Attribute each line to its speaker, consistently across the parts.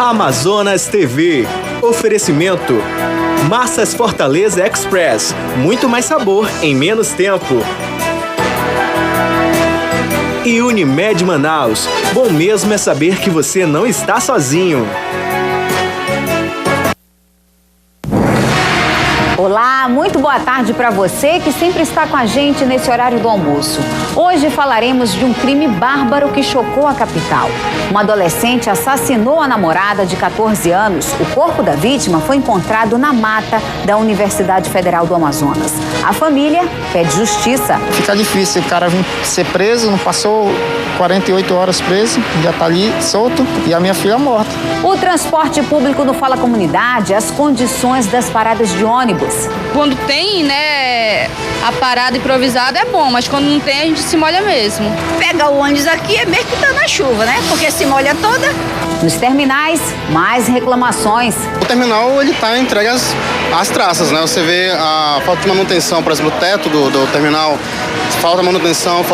Speaker 1: Amazonas TV. Oferecimento: Massas Fortaleza Express. Muito mais sabor em menos tempo. E Unimed Manaus. Bom mesmo é saber que você não está sozinho.
Speaker 2: Olá, muito boa tarde para você que sempre está com a gente nesse horário do almoço. Hoje falaremos de um crime bárbaro que chocou a capital. Uma adolescente assassinou a namorada de 14 anos. O corpo da vítima foi encontrado na mata da Universidade Federal do Amazonas. A família pede justiça.
Speaker 3: Fica difícil, o cara vir ser preso, não passou 48 horas preso, já está ali solto e a minha filha morta.
Speaker 2: O transporte público no Fala Comunidade, as condições das paradas de ônibus.
Speaker 4: Quando tem, a parada improvisada é bom, mas quando não tem, a gente se molha mesmo.
Speaker 5: Pega o ônibus aqui é mesmo que tá na chuva, porque se molha toda.
Speaker 2: Nos terminais, mais reclamações.
Speaker 3: O terminal, ele tá entregue às traças, Você vê a falta de manutenção, por exemplo, o teto do terminal, falta manutenção,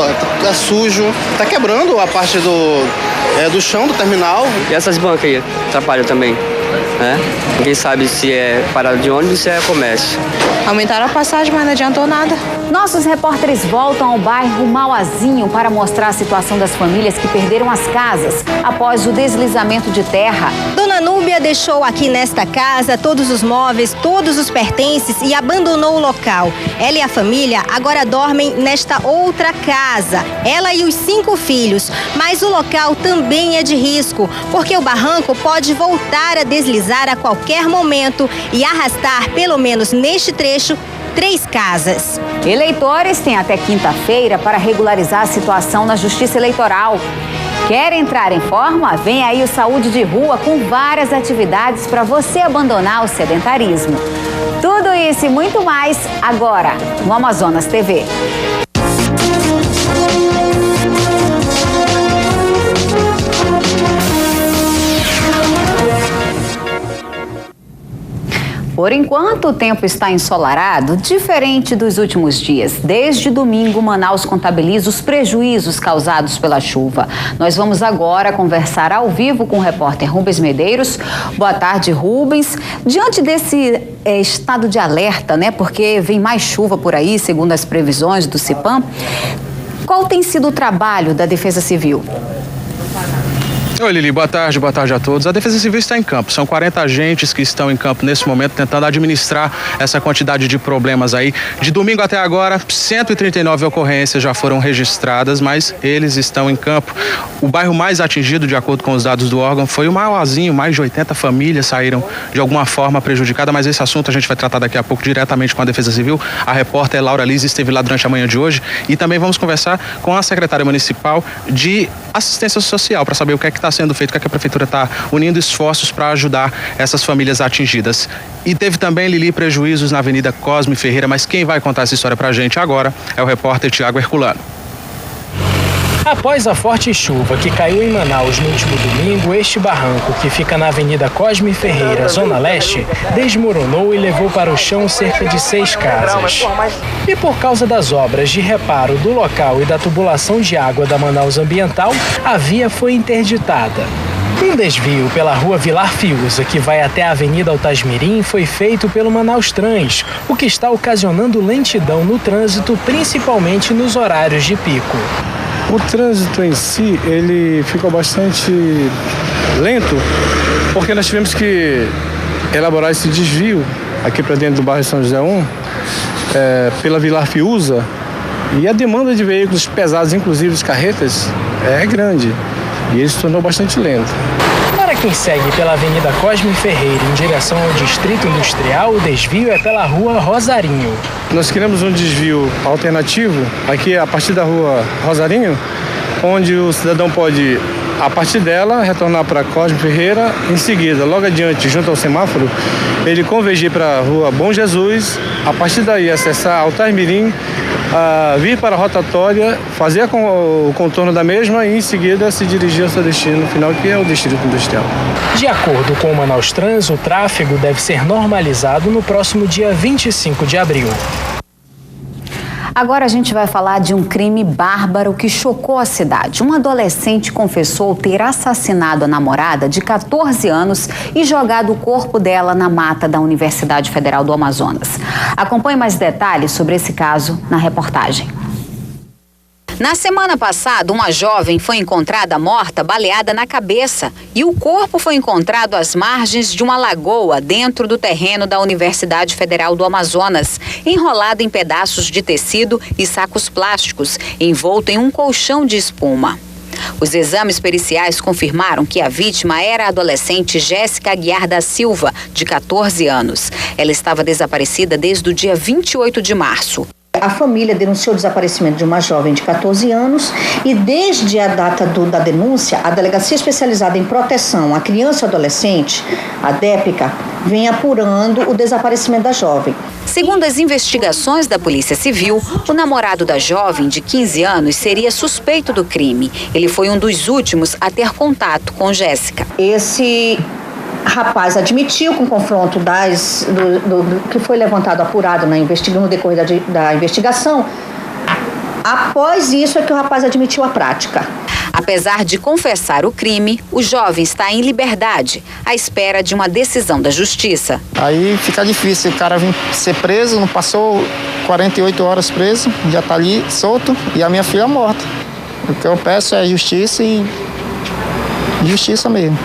Speaker 3: é sujo, tá quebrando a parte do chão do terminal.
Speaker 6: E essas bancas aí atrapalham também, Ninguém sabe se é parada de ônibus ou se é comércio.
Speaker 4: Aumentaram a passagem, mas não adiantou nada.
Speaker 2: Nossos repórteres voltam ao bairro Mauazinho para mostrar a situação das famílias que perderam as casas após o deslizamento de terra.
Speaker 7: Dona Núbia deixou aqui nesta casa todos os móveis, todos os pertences e abandonou o local. Ela e a família agora dormem nesta outra casa, ela e os 5 filhos. Mas o local também é de risco, porque o barranco pode voltar a deslizar a qualquer momento e arrastar, pelo menos neste trecho, 3 casas.
Speaker 2: Eleitores têm até quinta-feira para regularizar a situação na Justiça Eleitoral. Quer entrar em forma? Vem aí o Saúde de Rua com várias atividades para você abandonar o sedentarismo. Tudo isso e muito mais agora no Amazonas TV. Por enquanto, o tempo está ensolarado, diferente dos últimos dias. Desde domingo, Manaus contabiliza os prejuízos causados pela chuva. Nós vamos agora conversar ao vivo com o repórter Rubens Medeiros. Boa tarde, Rubens. Diante desse estado de alerta, porque vem mais chuva por aí, segundo as previsões do CIPAM, qual tem sido o trabalho da Defesa Civil?
Speaker 8: Oi, Lili, boa tarde a todos. A Defesa Civil está em campo, são 40 agentes que estão em campo nesse momento tentando administrar essa quantidade de problemas aí. De domingo até agora, 139 ocorrências já foram registradas, mas eles estão em campo. O bairro mais atingido, de acordo com os dados do órgão, foi o Mauazinho. Mais de 80 famílias saíram de alguma forma prejudicadas, mas esse assunto a gente vai tratar daqui a pouco diretamente com a Defesa Civil. A repórter Laura Liz esteve lá durante a manhã de hoje e também vamos conversar com a secretária municipal de assistência social para saber o que é que está sendo feito, o que é que a prefeitura está unindo esforços para ajudar essas famílias atingidas. E teve também, Lili, prejuízos na Avenida Cosme Ferreira, mas quem vai contar essa história para a gente agora é o repórter Tiago Herculano.
Speaker 9: Após a forte chuva que caiu em Manaus no último domingo, este barranco, que fica na Avenida Cosme Ferreira, Zona Leste, desmoronou e levou para o chão cerca de 6 casas. E por causa das obras de reparo do local e da tubulação de água da Manaus Ambiental, a via foi interditada. Um desvio pela rua Vilar Fiuza, que vai até a Avenida Altasmirim, foi feito pelo Manaus Trans, o que está ocasionando lentidão no trânsito, principalmente nos horários de pico.
Speaker 10: O trânsito em si, ele ficou bastante lento, porque nós tivemos que elaborar esse desvio aqui para dentro do bairro São José 1, pela Vilar Fiuza, e a demanda de veículos pesados, inclusive as carretas, é grande, e ele se tornou bastante lento.
Speaker 9: Para quem segue pela Avenida Cosme Ferreira em direção ao Distrito Industrial, o desvio é pela Rua Rosarinho.
Speaker 10: Nós queremos um desvio alternativo aqui a partir da Rua Rosarinho, onde o cidadão pode, a partir dela, retornar para Cosme Ferreira. Em seguida, logo adiante, junto ao semáforo, ele convergir para a Rua Bom Jesus, a partir daí acessar Altasmirim, vir para a rotatória, fazer o contorno da mesma e em seguida se dirigir ao seu destino final, que é o Distrito Industrial.
Speaker 9: De acordo com o Manaus Trans, o tráfego deve ser normalizado no próximo dia 25 de abril.
Speaker 2: Agora a gente vai falar de um crime bárbaro que chocou a cidade. Um adolescente confessou ter assassinado a namorada de 14 anos e jogado o corpo dela na mata da Universidade Federal do Amazonas. Acompanhe mais detalhes sobre esse caso na reportagem. Na semana passada, uma jovem foi encontrada morta, baleada na cabeça, e o corpo foi encontrado às margens de uma lagoa dentro do terreno da Universidade Federal do Amazonas, enrolado em pedaços de tecido e sacos plásticos, envolto em um colchão de espuma. Os exames periciais confirmaram que a vítima era a adolescente Jéssica Aguiar da Silva, de 14 anos. Ela estava desaparecida desde o dia 28 de março.
Speaker 11: A família denunciou o desaparecimento de uma jovem de 14 anos e desde a data da denúncia, a Delegacia Especializada em Proteção à Criança e Adolescente, a DEPCA, vem apurando o desaparecimento da jovem.
Speaker 2: Segundo as investigações da Polícia Civil, o namorado da jovem, de 15 anos, seria suspeito do crime. Ele foi um dos últimos a ter contato com Jéssica.
Speaker 11: Esse rapaz admitiu, com confronto do que foi levantado, apurado no decorrer da investigação. Após isso é que o rapaz admitiu a prática.
Speaker 2: Apesar de confessar o crime, o jovem está em liberdade, à espera de uma decisão da justiça.
Speaker 12: Aí fica difícil, o cara vir ser preso, não passou 48 horas preso, já está ali solto e a minha filha morta. O que eu peço é justiça e justiça mesmo.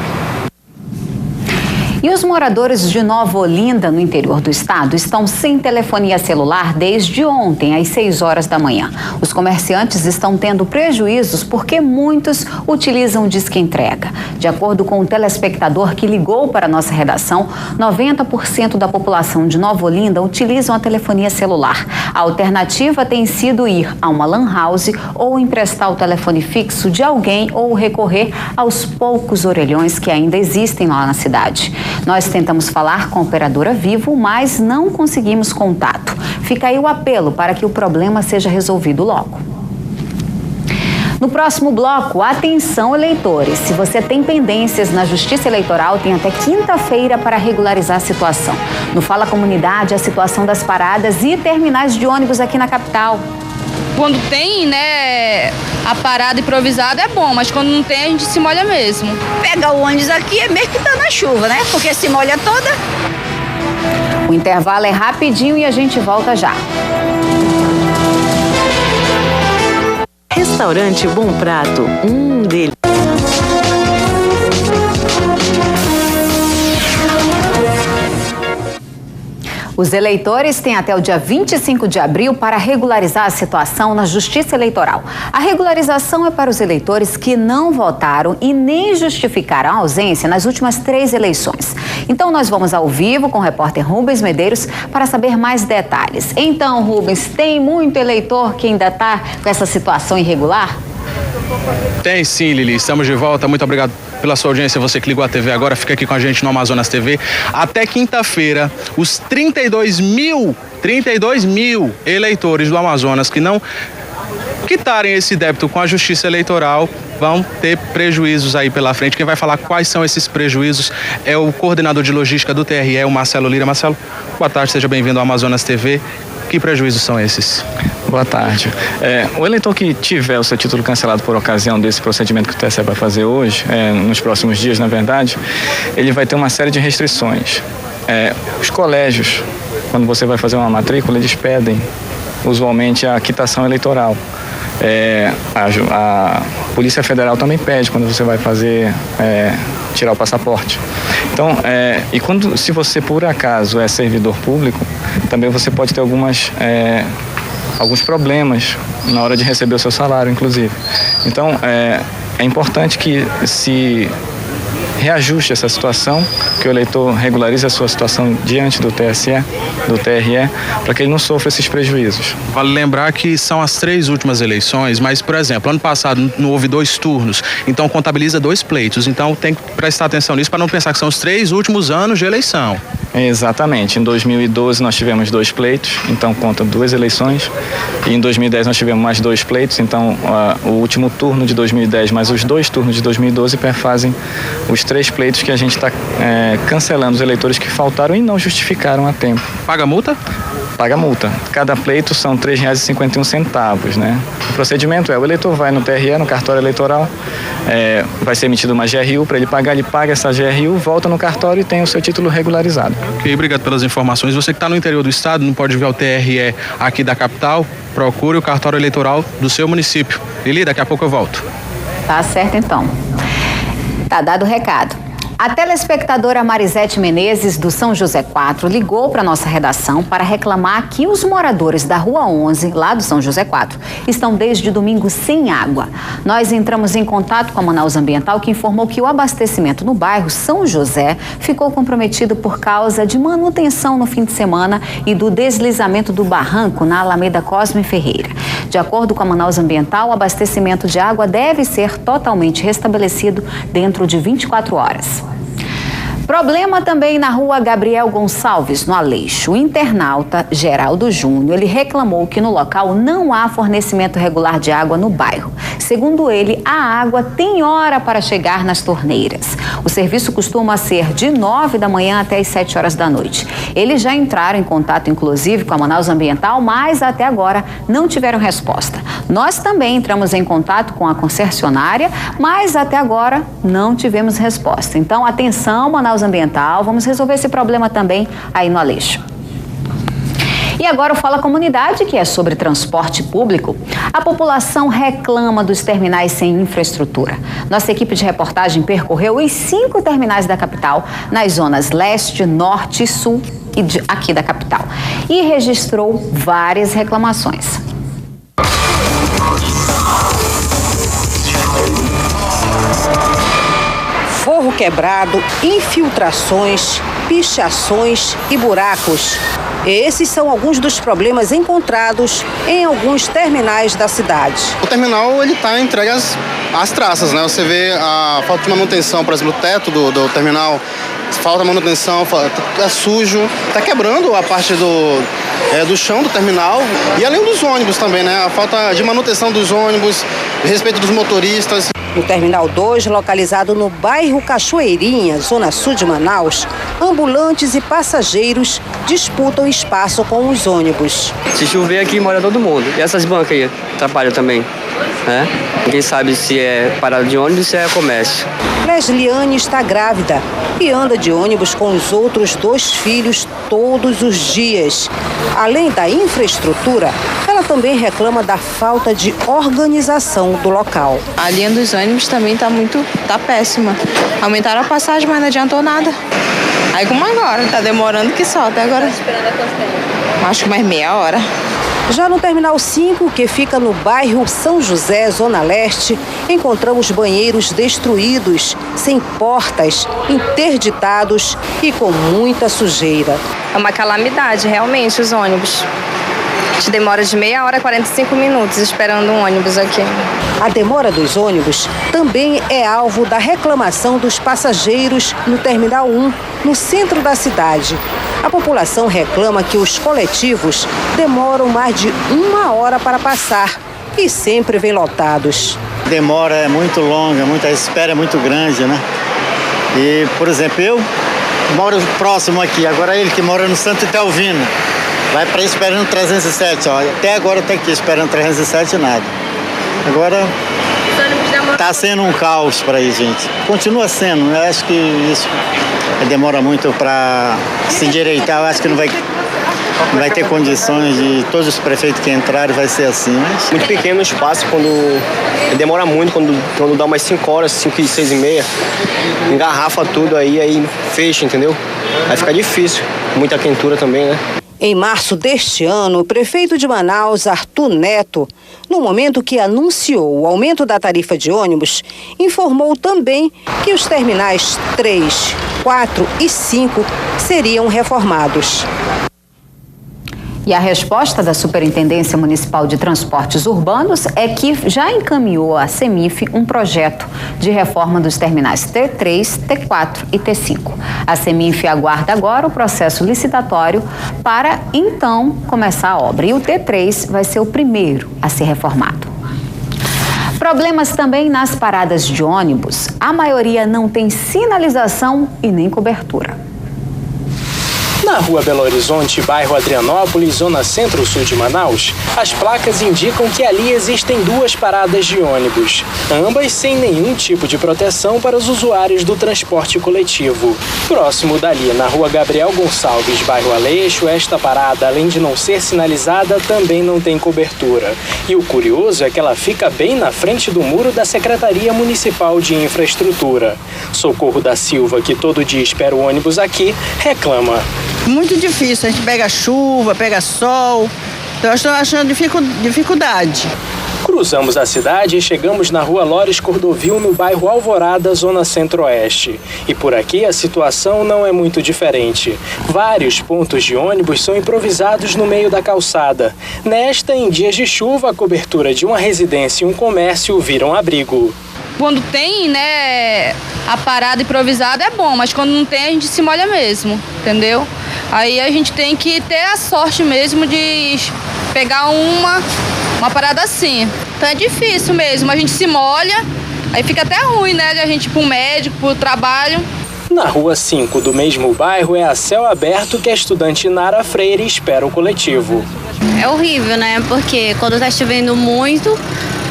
Speaker 2: E os moradores de Nova Olinda, no interior do estado, estão sem telefonia celular desde ontem, às 6 horas da manhã. Os comerciantes estão tendo prejuízos porque muitos utilizam o Disque Entrega. De acordo com o telespectador que ligou para a nossa redação, 90% da população de Nova Olinda utilizam a telefonia celular. A alternativa tem sido ir a uma lan house ou emprestar o telefone fixo de alguém ou recorrer aos poucos orelhões que ainda existem lá na cidade. Nós tentamos falar com a operadora Vivo, mas não conseguimos contato. Fica aí o apelo para que o problema seja resolvido logo. No próximo bloco, atenção eleitores. Se você tem pendências na Justiça Eleitoral, tem até quinta-feira para regularizar a situação. No Fala Comunidade, a situação das paradas e terminais de ônibus aqui na capital.
Speaker 4: Quando tem, a parada improvisada é bom, mas quando não tem, a gente se molha mesmo.
Speaker 5: Pegar o ônibus aqui é mesmo que tá na chuva, né? Porque se molha toda.
Speaker 2: O intervalo é rapidinho e a gente volta já.
Speaker 13: Restaurante Bom Prato, dele.
Speaker 2: Os eleitores têm até o dia 25 de abril para regularizar a situação na Justiça Eleitoral. A regularização é para os eleitores que não votaram e nem justificaram a ausência nas últimas 3 eleições. Então, nós vamos ao vivo com o repórter Rubens Medeiros para saber mais detalhes. Então, Rubens, tem muito eleitor que ainda está com essa situação irregular?
Speaker 8: Tem sim, Lili. Estamos de volta. Muito obrigado pela sua audiência. Você que ligou a TV agora, fica aqui com a gente no Amazonas TV. Até quinta-feira, os 32 mil eleitores do Amazonas que não quitarem esse débito com a Justiça Eleitoral vão ter prejuízos aí pela frente. Quem vai falar quais são esses prejuízos é o coordenador de logística do TRE, o Marcelo Lira. Marcelo, boa tarde, seja bem-vindo ao Amazonas TV. Que prejuízos são esses?
Speaker 14: Boa tarde. O eleitor que tiver o seu título cancelado por ocasião desse procedimento que o TSE vai fazer hoje, nos próximos dias, na verdade, ele vai ter uma série de restrições. Os colégios, quando você vai fazer uma matrícula, eles pedem usualmente a quitação eleitoral. A Polícia Federal também pede quando você vai fazer tirar o passaporte. Então, se você por acaso é servidor público, também você pode ter alguns problemas na hora de receber o seu salário, inclusive. Então, é importante que se reajuste essa situação, que o eleitor regularize a sua situação diante do TSE, do TRE, para que ele não sofra esses prejuízos.
Speaker 8: Vale lembrar que são as 3 últimas eleições, mas, por exemplo, ano passado não houve 2 turnos, então contabiliza 2 pleitos. Então tem que prestar atenção nisso para não pensar que são os 3 últimos anos de eleição.
Speaker 14: Exatamente. Em 2012 nós tivemos 2 pleitos, então conta 2 eleições. E em 2010 nós tivemos mais 2 pleitos, então o último turno de 2010 mais os 2 turnos de 2012 perfazem os 3 pleitos que a gente está cancelando os eleitores que faltaram e não justificaram a tempo.
Speaker 8: Paga multa?
Speaker 14: Paga multa. Cada pleito são R$ 3,51, né? O procedimento o eleitor vai no TRE, no cartório eleitoral, vai ser emitida uma GRU para ele pagar, ele paga essa GRU, volta no cartório e tem o seu título regularizado.
Speaker 8: Ok, obrigado pelas informações. Você que está no interior do estado, não pode ver o TRE aqui da capital, procure o cartório eleitoral do seu município. Lili, daqui a pouco eu volto.
Speaker 2: Tá certo, então. Tá dado o recado. A telespectadora Marisete Menezes, do São José 4, ligou para a nossa redação para reclamar que os moradores da Rua 11, lá do São José 4, estão desde domingo sem água. Nós entramos em contato com a Manaus Ambiental, que informou que o abastecimento no bairro São José ficou comprometido por causa de manutenção no fim de semana e do deslizamento do barranco na Alameda Cosme Ferreira. De acordo com a Manaus Ambiental, o abastecimento de água deve ser totalmente restabelecido dentro de 24 horas. Problema também na Rua Gabriel Gonçalves, no Aleixo. O internauta Geraldo Júnior, ele reclamou que no local não há fornecimento regular de água no bairro. Segundo ele, a água tem hora para chegar nas torneiras. O serviço costuma ser de 9 da manhã até as 7 horas da noite. Eles já entraram em contato, inclusive, com a Manaus Ambiental, mas até agora não tiveram resposta. Nós também entramos em contato com a concessionária, mas até agora não tivemos resposta. Então, atenção, Manaus Ambiental, vamos resolver esse problema também aí no Aleixo. E agora o Fala Comunidade, que é sobre transporte público. A população reclama dos terminais sem infraestrutura. Nossa equipe de reportagem percorreu os 5 terminais da capital, nas zonas leste, norte e sul aqui da capital, e registrou várias reclamações.
Speaker 15: Forro quebrado, infiltrações, pichações e buracos. Esses são alguns dos problemas encontrados em alguns terminais da cidade.
Speaker 3: O terminal ele está entregue às traças, né? Você vê a falta de manutenção, por exemplo, o teto do terminal, falta manutenção, é sujo, está quebrando a parte do chão do terminal e além dos ônibus também, né? A falta de manutenção dos ônibus, respeito dos motoristas.
Speaker 15: No Terminal 2, localizado no bairro Cachoeirinha, zona sul de Manaus, ambulantes e passageiros disputam espaço com os ônibus.
Speaker 6: Se chover aqui, mora todo mundo. E essas bancas aí atrapalham também, né? Ninguém sabe se é parada de ônibus ou se é comércio.
Speaker 15: Lesliane está grávida e anda de ônibus com os outros 2 filhos todos os dias. Além da infraestrutura, ela também reclama da falta de organização do local.
Speaker 4: A linha dos ônibus também tá péssima. Aumentaram a passagem, mas não adiantou nada. Aí como agora, tá demorando que só, até agora. Acho que mais meia hora.
Speaker 15: Já no Terminal 5, que fica no bairro São José, Zona Leste, encontramos banheiros destruídos, sem portas, interditados e com muita sujeira.
Speaker 16: É uma calamidade, realmente, os ônibus. A gente demora de meia hora a 45 minutos esperando um ônibus aqui.
Speaker 15: A demora dos ônibus também é alvo da reclamação dos passageiros no Terminal 1, no centro da cidade. A população reclama que os coletivos demoram mais de 1 hora para passar e sempre vêm lotados.
Speaker 17: A demora é muito longa, a espera é muito grande, né? E, por exemplo, eu moro próximo aqui, agora ele que mora no Santo Etelvino, vai para esperando 307, ó. Até agora eu tô aqui esperando 307 e nada. Agora tá sendo um caos para aí, gente. Continua sendo, eu acho que isso demora muito para se endireitar, eu acho que não vai ter condições de todos os prefeitos que entrarem, vai ser assim. Mas...
Speaker 18: Muito pequeno o espaço, demora muito, quando dá umas 5 horas, 5 e 6 e meia, engarrafa tudo aí fecha, entendeu? Aí fica difícil, muita quentura também, né?
Speaker 15: Em março deste ano, o prefeito de Manaus, Arthur Neto, no momento que anunciou o aumento da tarifa de ônibus, informou também que os terminais 3, 4 e 5 seriam reformados.
Speaker 2: E a resposta da Superintendência Municipal de Transportes Urbanos é que já encaminhou à CEMIF um projeto de reforma dos terminais T3, T4 e T5. A CEMIF aguarda agora o processo licitatório para, então, começar a obra. E o T3 vai ser o primeiro a ser reformado. Problemas também nas paradas de ônibus. A maioria não tem sinalização e nem cobertura.
Speaker 9: Na rua Belo Horizonte, bairro Adrianópolis, zona centro-sul de Manaus, as placas indicam que ali existem 2 paradas de ônibus, ambas sem nenhum tipo de proteção para os usuários do transporte coletivo. Próximo dali, na rua Gabriel Gonçalves, bairro Aleixo, esta parada, além de não ser sinalizada, também não tem cobertura. E o curioso é que ela fica bem na frente do muro da Secretaria Municipal de Infraestrutura. Socorro da Silva, que todo dia espera o ônibus aqui, reclama.
Speaker 19: Muito difícil, a gente pega chuva, pega sol, então eu estou achando dificuldade.
Speaker 9: Cruzamos a cidade e chegamos na rua Lores Cordovil, no bairro Alvorada, zona centro-oeste. E por aqui a situação não é muito diferente. Vários pontos de ônibus são improvisados no meio da calçada. Nesta, em dias de chuva, a cobertura de uma residência e um comércio viram abrigo.
Speaker 20: Quando tem, né, a parada improvisada é bom, mas quando não tem a gente se molha mesmo, entendeu? Aí a gente tem que ter a sorte mesmo de pegar uma parada assim. Então é difícil mesmo, a gente se molha, aí fica até ruim, né, de a gente ir pro médico, pro trabalho.
Speaker 9: Na rua 5 do mesmo bairro é a céu aberto que a estudante Nara Freire espera o coletivo.
Speaker 21: É horrível, né, porque quando tá chovendo muito,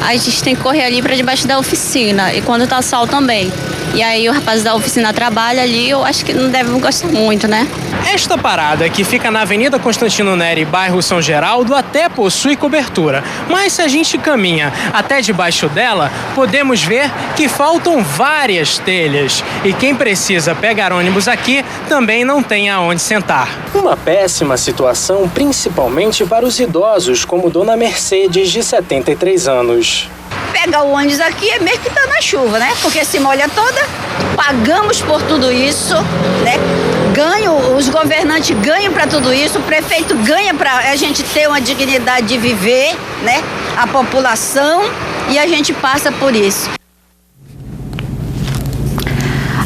Speaker 21: a gente tem que correr ali para debaixo da oficina e quando tá sol também. E aí o rapaz da oficina trabalha ali, eu acho que não deve gostar muito, né?
Speaker 9: Esta parada, que fica na Avenida Constantino Neri, bairro São Geraldo, até possui cobertura. Mas se a gente caminha até debaixo dela, podemos ver que faltam várias telhas. E quem precisa pegar ônibus aqui também não tem aonde sentar. Uma péssima situação, principalmente para os idosos, como Dona Mercedes, de 73 anos.
Speaker 5: Pegar o ônibus aqui é mesmo que tá na chuva, né? Porque se molha toda, pagamos por tudo isso, né? Os governantes ganham para tudo isso, o prefeito ganha para a gente ter uma dignidade de viver, né? A população, e a gente passa por isso.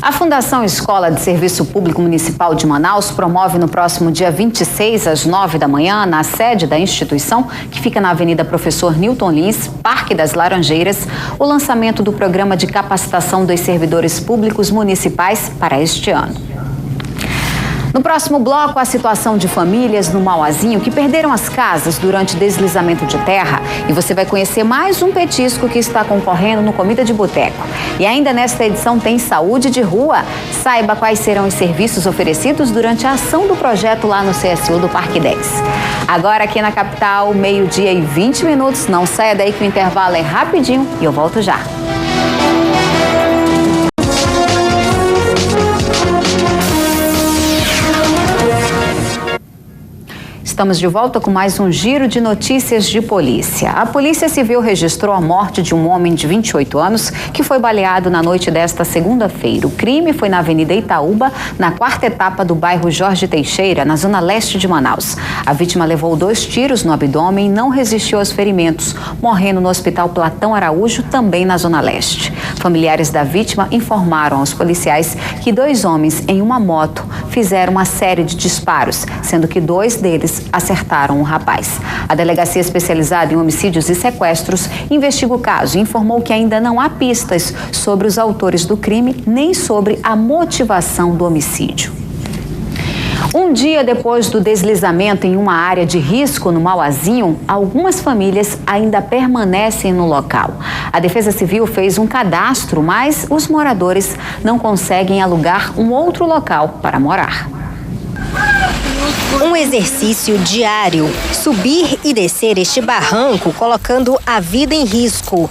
Speaker 2: A Fundação Escola de Serviço Público Municipal de Manaus promove no próximo dia 26, às 9 da manhã, na sede da instituição, que fica na Avenida Professor Newton Lins, Parque das Laranjeiras, o lançamento do programa de capacitação dos servidores públicos municipais para este ano. No próximo bloco, a situação de famílias no Mauazinho que perderam as casas durante deslizamento de terra. E você vai conhecer mais um petisco que está concorrendo no Comida de Boteco. E ainda nesta edição tem saúde de rua. Saiba quais serão os serviços oferecidos durante a ação do projeto lá no CSU do Parque 10. Agora aqui na capital, 12h20. Não saia daí que o intervalo é rapidinho e eu volto já. Estamos de volta com mais um giro de notícias de polícia. A Polícia Civil registrou a morte de um homem de 28 anos que foi baleado na noite desta segunda-feira. O crime foi na Avenida Itaúba, na 4ª etapa do bairro Jorge Teixeira, na zona leste de Manaus. A vítima levou 2 tiros no abdômen e não resistiu aos ferimentos, morrendo no Hospital Platão Araújo, também na zona leste. Familiares da vítima informaram aos policiais que 2 homens em uma moto fizeram uma série de disparos, sendo que 2 deles acertaram o rapaz. A Delegacia Especializada em Homicídios e Sequestros investiga o caso e informou que ainda não há pistas sobre os autores do crime nem sobre a motivação do homicídio. Um dia depois do deslizamento em uma área de risco no Mauazinho, algumas famílias ainda permanecem no local. A Defesa Civil fez um cadastro, mas os moradores não conseguem alugar um outro local para morar.
Speaker 7: Um exercício diário, subir e descer este barranco, colocando a vida em risco.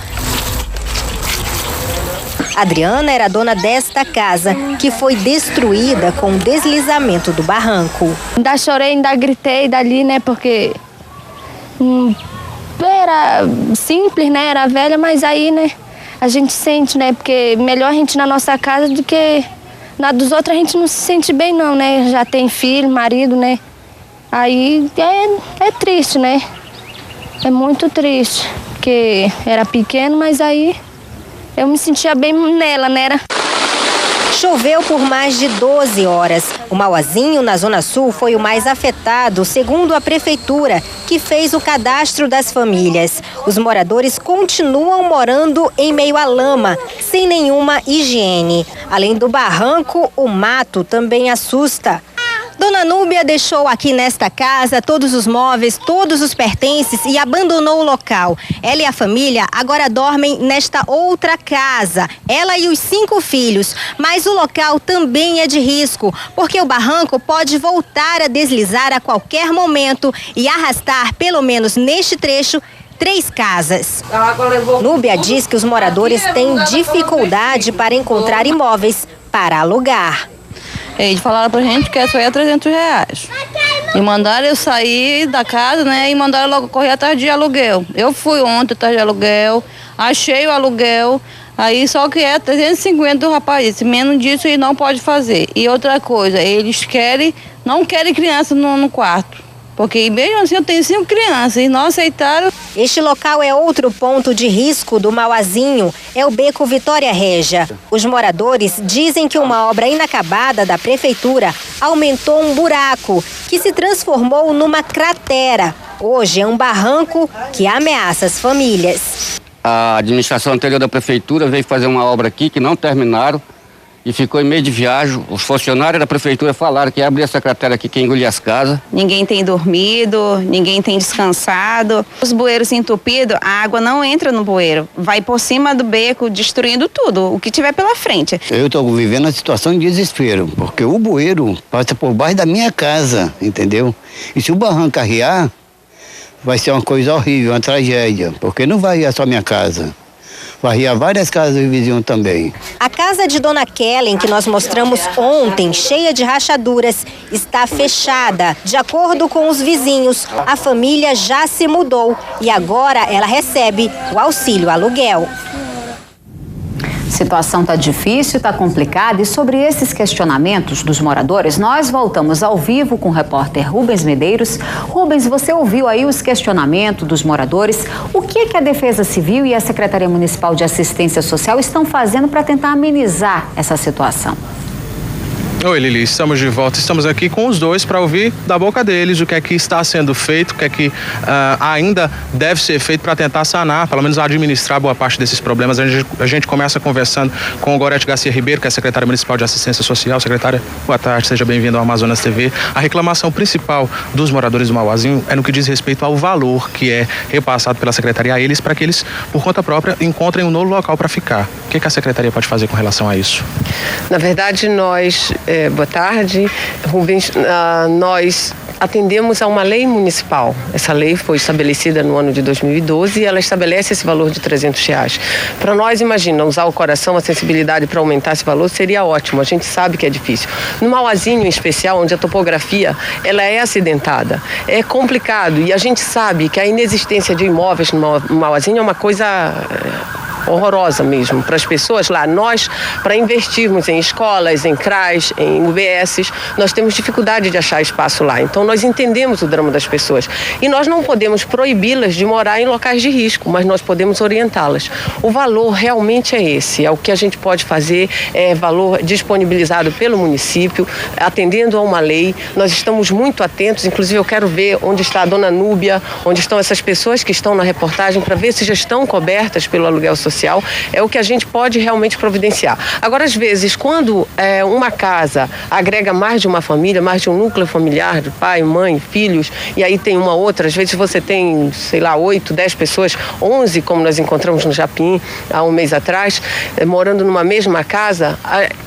Speaker 7: Adriana era dona desta casa, que foi destruída com o deslizamento do barranco.
Speaker 16: Ainda chorei, ainda gritei dali, né, porque era simples, né, era velha, mas aí, né, a gente sente, né, porque melhor a gente na nossa casa do que na dos outros a gente não se sente bem não, né, já tem filho, marido, né. Aí é triste, né? É muito triste, porque era pequeno, mas aí eu me sentia bem nela, né?
Speaker 7: Choveu por mais de 12 horas. O Mauazinho, na Zona Sul, foi o mais afetado, segundo a Prefeitura, que fez o cadastro das famílias. Os moradores continuam morando em meio à lama, sem nenhuma higiene. Além do barranco, o mato também assusta. Dona Núbia deixou aqui nesta casa todos os móveis, todos os pertences e abandonou o local. Ela e a família agora dormem nesta outra casa, ela e os 5 filhos. Mas o local também é de risco, porque o barranco pode voltar a deslizar a qualquer momento e arrastar, pelo menos neste trecho, 3 casas. Núbia diz que os moradores têm dificuldade para encontrar imóveis para alugar.
Speaker 20: Eles falaram pra gente que só ia R$300. E mandaram eu sair da casa, né? E mandaram logo correr atrás de aluguel. Eu fui ontem atrás de aluguel, achei o aluguel, aí só que é 350 do rapaz. Menos disso ele não pode fazer. E outra coisa, eles não querem criança no quarto. Porque mesmo assim eu tenho 5 crianças e não aceitaram.
Speaker 7: Este local é outro ponto de risco do Mauazinho, é o Beco Vitória Régia. Os moradores dizem que uma obra inacabada da prefeitura aumentou um buraco que se transformou numa cratera. Hoje é um barranco que ameaça as famílias.
Speaker 1: A administração anterior da prefeitura veio fazer uma obra aqui que não terminaram e ficou em meio de viagem. Os funcionários da prefeitura falaram que ia abrir essa cratera aqui, que ia engolir as casas.
Speaker 22: Ninguém tem dormido, ninguém tem descansado. Os bueiros entupidos, a água não entra no bueiro. Vai por cima do beco, destruindo tudo, o que tiver pela frente.
Speaker 23: Eu estou vivendo uma situação de desespero, porque o bueiro passa por baixo da minha casa, entendeu? E se o barranco arriar, vai ser uma coisa horrível, uma tragédia, porque não vai arriar só minha casa. Vai arriar várias casas do vizinho também.
Speaker 7: A casa de Dona Kellen, que nós mostramos ontem, cheia de rachaduras, está fechada. De acordo com os vizinhos, a família já se mudou e agora ela recebe o auxílio aluguel.
Speaker 2: A situação está difícil, está complicada e sobre esses questionamentos dos moradores, nós voltamos ao vivo com o repórter Rubens Medeiros. Rubens, você ouviu aí os questionamentos dos moradores. O que é que a Defesa Civil e a Secretaria Municipal de Assistência Social estão fazendo para tentar amenizar essa situação?
Speaker 8: Oi, Lili, estamos de volta. Estamos aqui com os dois para ouvir da boca deles o que é que está sendo feito, o que é que ainda deve ser feito para tentar sanar, pelo menos administrar boa parte desses problemas. A gente começa conversando com o Gorete Garcia Ribeiro, que é secretária municipal de Assistência Social. Secretária, boa tarde, seja bem-vindo ao Amazonas TV. A reclamação principal dos moradores do Mauazinho é no que diz respeito ao valor que é repassado pela secretaria a eles para que eles, por conta própria, encontrem um novo local para ficar. O que a secretaria pode fazer com relação a isso?
Speaker 24: Na verdade, nós... boa tarde, Rubens. Nós atendemos a uma lei municipal. Essa lei foi estabelecida no ano de 2012 e ela estabelece esse valor de R$300. Para nós, imagina, usar o coração, a sensibilidade para aumentar esse valor seria ótimo. A gente sabe que é difícil. No Mauazinho, em especial, onde a topografia ela é acidentada, é complicado e a gente sabe que a inexistência de imóveis no Mauazinho é uma coisa horrorosa mesmo para as pessoas lá. Nós, para investirmos em escolas, em CRAs, em UBSs, nós temos dificuldade de achar espaço lá. Então nós entendemos o drama das pessoas e nós não podemos proibi-las de morar em locais de risco, mas nós podemos orientá-las. O valor realmente é esse, é o que a gente pode fazer, é valor disponibilizado pelo município, atendendo a uma lei. Nós estamos muito atentos, inclusive eu quero ver onde está a Dona Núbia, onde estão essas pessoas que estão na reportagem, para ver se já estão cobertas pelo aluguel social. É o que a gente pode realmente providenciar. Agora, às vezes, quando uma casa agrega mais de uma família, mais de um núcleo familiar, de pai, mãe, filhos, e aí tem uma outra, às vezes você tem, 8, 10 pessoas, 11, como nós encontramos no Japim há um mês atrás, morando numa mesma casa,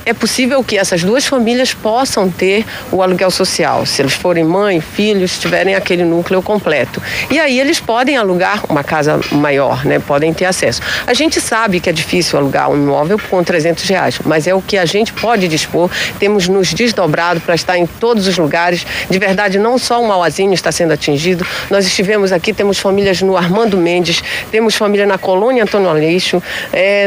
Speaker 24: é possível que essas duas famílias possam ter o aluguel social, se eles forem mãe, filhos, tiverem aquele núcleo completo. E aí eles podem alugar uma casa maior, né? Podem ter acesso. A gente sabe que é difícil alugar um imóvel com R$300, mas é o que a gente pode dispor. Temos nos desdobrado para estar em todos os lugares. De verdade, não só o Mauazinho está sendo atingido. Nós estivemos aqui, temos famílias no Armando Mendes, temos família na Colônia Antônio Aleixo.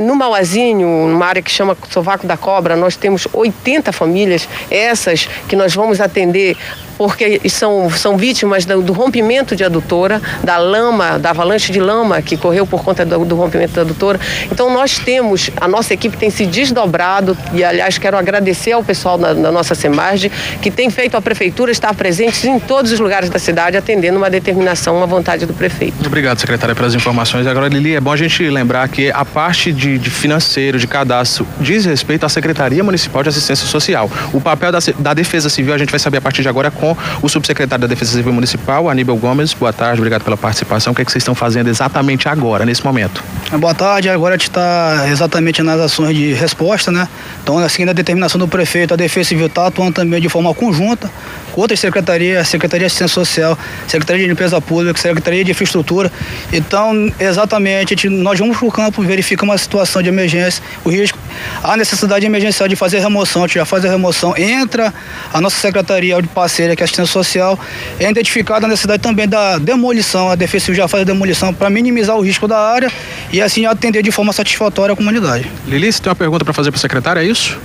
Speaker 24: No Mauazinho, numa área que chama Sovaco da Cobra, nós temos 80 famílias, essas que nós vamos atender porque são vítimas do rompimento de adutora, da lama, da avalanche de lama que correu por conta do rompimento da adutora. Então nós temos, a nossa equipe tem se desdobrado e, aliás, quero agradecer ao pessoal da nossa Semarge, que tem feito a prefeitura estar presente em todos os lugares da cidade, atendendo uma determinação, uma vontade do prefeito.
Speaker 8: Muito obrigado, secretária, pelas informações. Agora, Lili, é bom a gente lembrar que a parte de financeiro, de cadastro, diz respeito à Secretaria Municipal de Assistência Social. O papel da Defesa Civil a gente vai saber a partir de agora com o subsecretário da Defesa Civil Municipal, Aníbal Gomes. Boa tarde, obrigado pela participação. O que é que vocês estão fazendo exatamente agora, nesse momento?
Speaker 10: Boa tarde, agora a gente está exatamente nas ações de resposta, né? Então, seguindo a determinação do prefeito, a Defesa Civil está atuando também de forma conjunta com outras secretarias, Secretaria de Assistência Social, Secretaria de Limpeza Pública, Secretaria de Infraestrutura. Então, exatamente, nós vamos para o campo, verificamos uma situação de emergência, o risco, a necessidade emergencial de fazer remoção, a gente já faz a remoção, entra a nossa secretaria de parceira, que é a Assistência Social, é identificada a necessidade também da demolição, a Defesa Civil já faz a demolição para minimizar o risco da área e assim atender de forma satisfatória a comunidade.
Speaker 8: Lili, você tem uma pergunta para fazer para o secretário, é isso?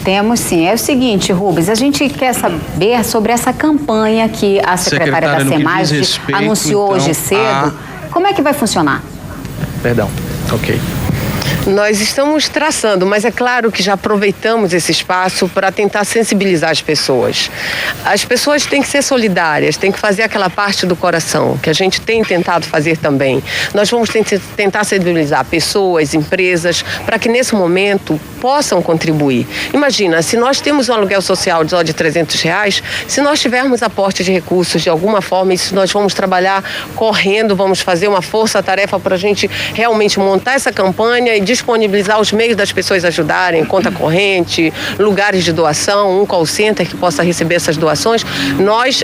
Speaker 2: Temos sim. É o seguinte, Rubens, a gente quer saber sobre essa campanha que a secretária da Semarge anunciou então, hoje cedo. Como é que vai funcionar?
Speaker 8: Perdão, ok.
Speaker 24: Nós estamos traçando, mas é claro que já aproveitamos esse espaço para tentar sensibilizar as pessoas. As pessoas têm que ser solidárias, têm que fazer aquela parte do coração, que a gente tem tentado fazer também. Nós vamos tentar sensibilizar pessoas, empresas, para que nesse momento possam contribuir. Imagina, se nós temos um aluguel social de R$300, se nós tivermos aporte de recursos de alguma forma, isso nós vamos trabalhar correndo, vamos fazer uma força-tarefa para a gente realmente montar essa campanha e disponibilizar os meios das pessoas ajudarem, conta corrente, lugares de doação, um call center que possa receber essas doações. Nós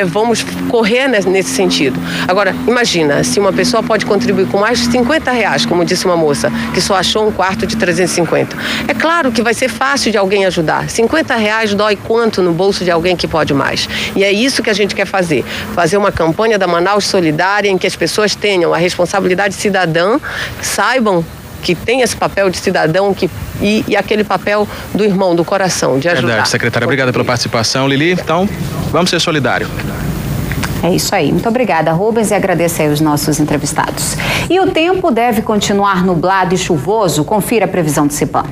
Speaker 24: vamos correr nesse sentido. Agora, imagina, se uma pessoa pode contribuir com mais de R$50, como disse uma moça, que só achou um quarto de 350. É claro que vai ser fácil de alguém ajudar. R$50 dói quanto no bolso de alguém que pode mais? E é isso que a gente quer fazer. Fazer uma campanha da Manaus Solidária em que as pessoas tenham a responsabilidade cidadã, saibam que tem esse papel de cidadão e aquele papel do irmão, do coração, de ajudar.
Speaker 8: Verdade, secretária. Obrigada pela participação, Lili. Então, vamos ser solidários.
Speaker 2: É isso aí. Muito obrigada, Rubens, e agradecer aos nossos entrevistados. E o tempo deve continuar nublado e chuvoso? Confira a previsão do CIPAM.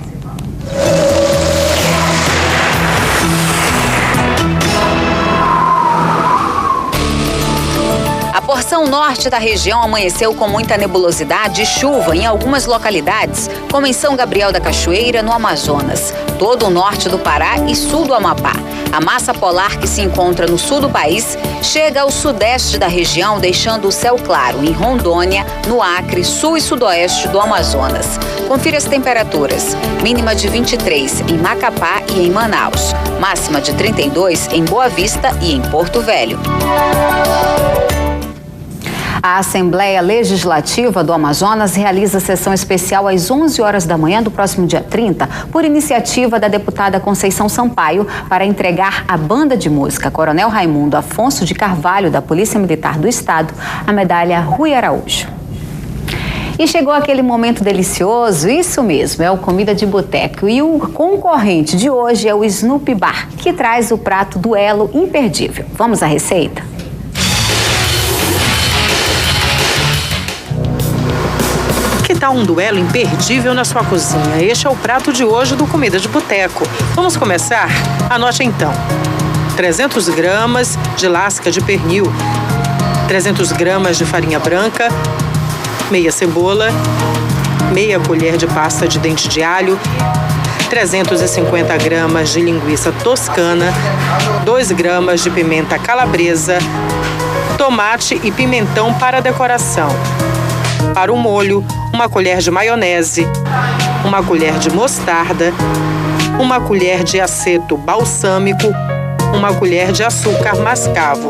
Speaker 2: A porção norte da região amanheceu com muita nebulosidade e chuva em algumas localidades, como em São Gabriel da Cachoeira, no Amazonas, todo o norte do Pará e sul do Amapá. A massa polar que se encontra no sul do país chega ao sudeste da região, deixando o céu claro em Rondônia, no Acre, sul e sudoeste do Amazonas. Confira as temperaturas. Mínima de 23 em Macapá e em Manaus. Máxima de 32 em Boa Vista e em Porto Velho. A Assembleia Legislativa do Amazonas realiza sessão especial às 11 horas da manhã do próximo dia 30, por iniciativa da deputada Conceição Sampaio, para entregar à banda de música Coronel Raimundo Afonso de Carvalho, da Polícia Militar do Estado, a medalha Rui Araújo. E chegou aquele momento delicioso, isso mesmo, é o Comida de Boteco. E o concorrente de hoje é o Snoopy Bar, que traz o prato Duelo imperdível. Vamos à receita?
Speaker 11: Que tal um duelo imperdível na sua cozinha? Este é o prato de hoje do Comida de Boteco. Vamos começar? Anote então. 300 gramas de lasca de pernil, 300 gramas de farinha branca, meia cebola, meia colher de pasta de dente de alho, 350 gramas de linguiça toscana, 2 gramas de pimenta calabresa, tomate e pimentão para decoração. Para o molho, uma colher de maionese, uma colher de mostarda, uma colher de aceto balsâmico, uma colher de açúcar mascavo.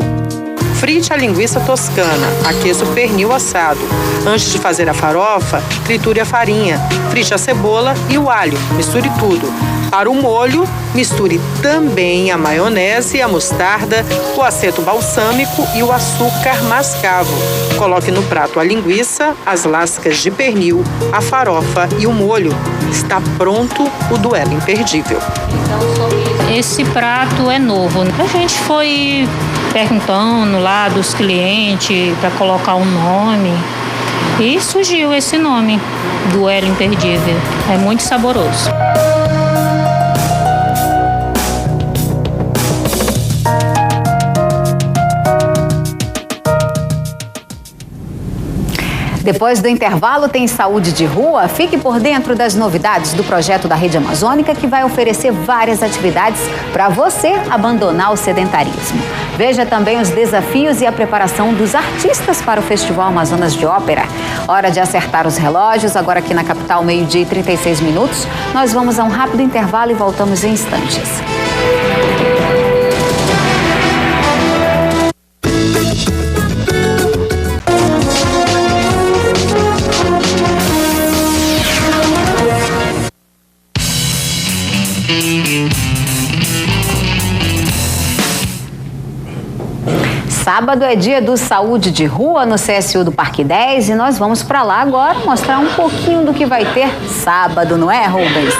Speaker 11: Frite a linguiça toscana, aqueça o pernil assado. Antes de fazer a farofa, triture a farinha, frite a cebola e o alho, misture tudo. Para o molho, misture também a maionese, a mostarda, o aceto balsâmico e o açúcar mascavo. Coloque no prato a linguiça, as lascas de pernil, a farofa e o molho. Está pronto o duelo imperdível.
Speaker 3: Esse prato é novo. A gente foi perguntando lá dos clientes para colocar um nome e surgiu esse nome, Duelo Imperdível. É muito saboroso.
Speaker 2: Depois do intervalo tem Saúde de Rua. Fique por dentro das novidades do projeto da Rede Amazônica, que vai oferecer várias atividades para você abandonar o sedentarismo. Veja também os desafios e a preparação dos artistas para o Festival Amazonas de Ópera. Hora de acertar os relógios, agora aqui na capital, 12h36. Nós vamos a um rápido intervalo e voltamos em instantes. Sábado é dia do Saúde de Rua no CSU do Parque 10 e nós vamos para lá agora mostrar um pouquinho do que vai ter sábado, não é, Rubens?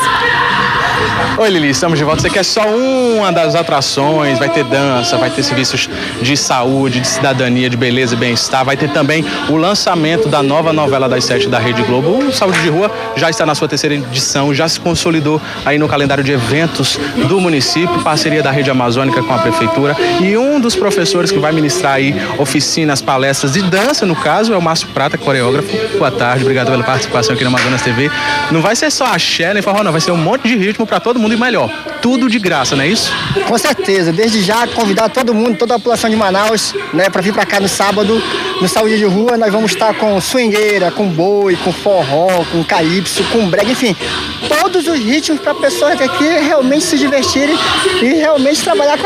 Speaker 8: Oi, Lili, estamos de volta. Isso aqui é só uma das atrações. Vai ter dança, vai ter serviços de saúde, de cidadania, de beleza e bem-estar. Vai ter também o lançamento da nova novela das 7 da Rede Globo. O Saúde de Rua já está na sua 3ª edição, já se consolidou aí no calendário de eventos do município, parceria da Rede Amazônica com a Prefeitura. E um dos professores que vai ministrar aí oficinas, palestras de dança, no caso, é o Márcio Prata, coreógrafo. Boa tarde, obrigado pela participação aqui no Amazonas TV. Não vai ser só axé, nem forró, não, vai ser um monte de ritmo para todo mundo e melhor, tudo de graça, não é isso?
Speaker 12: Com certeza, desde já convidar todo mundo, toda a população de Manaus, né, para vir para cá no sábado, no Saúde de Rua. Nós vamos estar com swingueira, com boi, com forró, com calypso, com brega, enfim, todos os ritmos para pessoas aqui realmente se divertirem e realmente trabalhar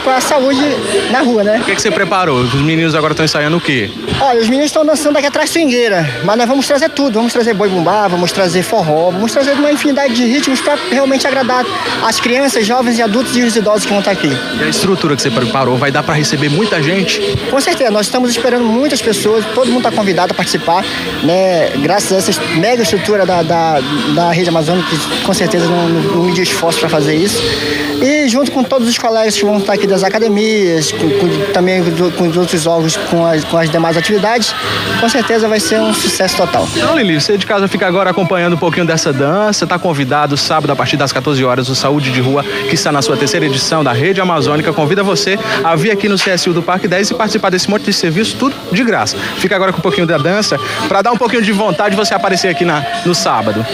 Speaker 12: com a saúde na rua, né?
Speaker 8: O que você preparou? Os meninos agora estão ensaiando o quê?
Speaker 12: Olha, os meninos estão dançando aqui atrás swingueira, mas nós vamos trazer tudo, vamos trazer boi bumbá, vamos trazer forró, vamos trazer uma infinidade de ritmos para realmente agradar as crianças, jovens e adultos e os idosos que vão estar aqui.
Speaker 8: E a estrutura que você preparou vai dar para receber muita gente?
Speaker 12: Com certeza, nós estamos esperando muitas pessoas, todo mundo está convidado a participar, né? Graças a essa mega estrutura da Rede Amazônica, que com certeza não media esforço para fazer isso. E junto com todos os colegas que vão estar aqui das academias, também com os outros órgãos, com as demais atividades, com certeza vai ser um sucesso total.
Speaker 8: Então, Lili, você de casa fica agora acompanhando um pouquinho dessa dança, está convidado sábado a partir das 14 horas, o Saúde de Rua, que está na sua 3ª edição da Rede Amazônica, convida você a vir aqui no CSU do Parque 10 e participar desse monte de serviço, tudo de graça. Fica agora com um pouquinho da dança, para dar um pouquinho de vontade de você aparecer aqui no sábado.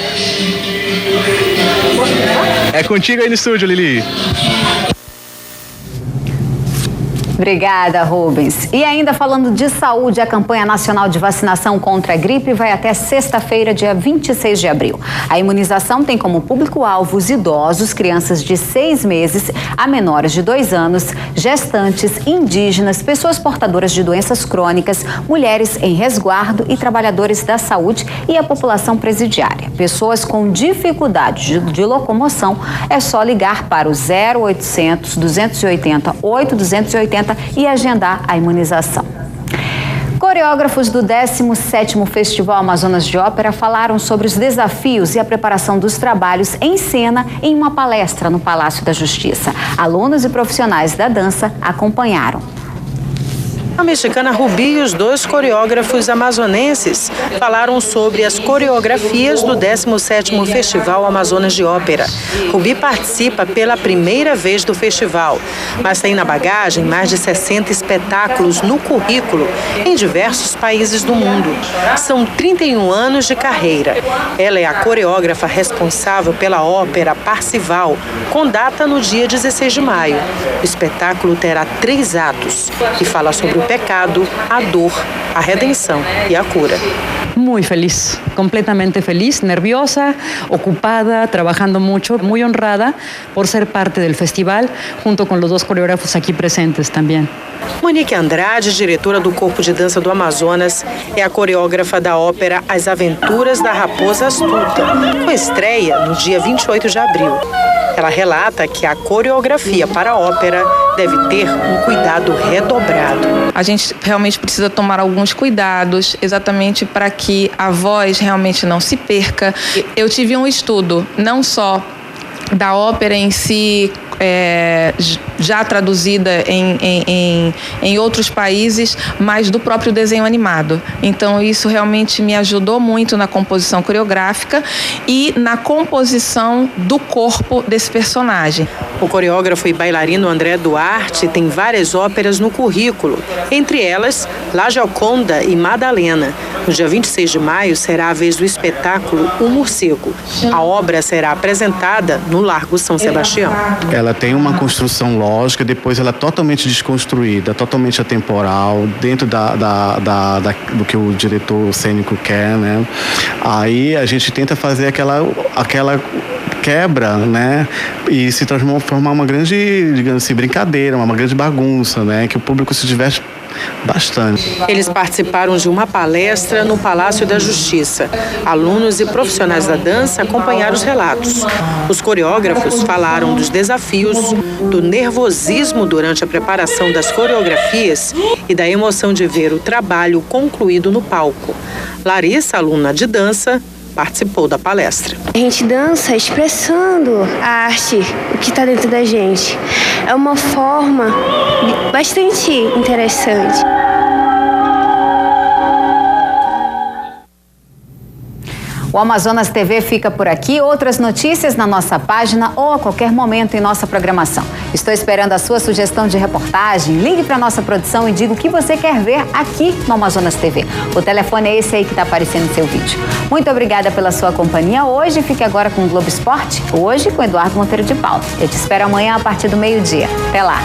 Speaker 8: É contigo aí no estúdio, Lili.
Speaker 2: Obrigada, Rubens. E ainda falando de saúde, a campanha nacional de vacinação contra a gripe vai até sexta-feira, dia 26 de abril. A imunização tem como público-alvo os idosos, crianças de 6 meses a menores de 2 anos, gestantes, indígenas, pessoas portadoras de doenças crônicas, mulheres em resguardo e trabalhadores da saúde e a população presidiária. Pessoas com dificuldade de locomoção, é só ligar para o 0800 280 8280 e agendar a imunização. Coreógrafos do 17º Festival Amazonas de Ópera falaram sobre os desafios e a preparação dos trabalhos em cena em uma palestra no Palácio da Justiça. Alunos e profissionais da dança acompanharam.
Speaker 11: A mexicana Rubi e os 2 coreógrafos amazonenses falaram sobre as coreografias do 17º Festival Amazonas de Ópera. Rubi participa pela primeira vez do festival, mas tem na bagagem mais de 60 espetáculos no currículo em diversos países do mundo. São 31 anos de carreira. Ela é a coreógrafa responsável pela ópera Parcival, com data no dia 16 de maio. O espetáculo terá 3 atos e fala sobre o pecado, a dor, a redenção e a cura.
Speaker 13: Muy feliz, completamente feliz, nerviosa, ocupada, trabajando mucho, muy honrada por ser parte del festival, junto con los 2 coreógrafos aquí presentes también.
Speaker 11: Monique Andrade, diretora do Corpo de Dança do Amazonas, é a coreógrafa da ópera As Aventuras da Raposa Astuta, com estreia no dia 28 de abril. Ela relata que a coreografia para a ópera deve ter um cuidado redobrado.
Speaker 4: A gente realmente precisa tomar alguns cuidados, exatamente para que a voz realmente não se perca. Eu tive um estudo, não só da ópera em si, já traduzida em outros países, mas do próprio desenho animado. Então isso realmente me ajudou muito na composição coreográfica e na composição do corpo desse personagem.
Speaker 11: O coreógrafo e bailarino André Duarte tem várias óperas no currículo, entre elas La Gioconda e Madalena. No dia 26 de maio será a vez do espetáculo O Morcego. A obra será apresentada no Largo São Sebastião.
Speaker 6: Ela tem uma construção lógica, depois ela é totalmente desconstruída, totalmente atemporal, dentro do que o diretor cênico quer, né? Aí a gente tenta fazer aquela quebra, né? E se transformar uma grande, digamos assim, brincadeira, uma grande bagunça, né? Que o público se diverte bastante.
Speaker 11: Eles participaram de uma palestra no Palácio da Justiça. Alunos e profissionais da dança acompanharam os relatos. Os coreógrafos falaram dos desafios, do nervosismo durante a preparação das coreografias e da emoção de ver o trabalho concluído no palco. Larissa, aluna de dança, participou da palestra.
Speaker 14: A gente dança expressando a arte, o que está dentro da gente. É uma forma bastante interessante.
Speaker 2: O Amazonas TV fica por aqui. Outras notícias na nossa página ou a qualquer momento em nossa programação. Estou esperando a sua sugestão de reportagem. Ligue para a nossa produção e diga o que você quer ver aqui no Amazonas TV. O telefone é esse aí que está aparecendo no seu vídeo. Muito obrigada pela sua companhia hoje. Fique agora com o Globo Esporte. Hoje com Eduardo Monteiro de Paula. Eu te espero amanhã a partir do meio-dia. Até lá.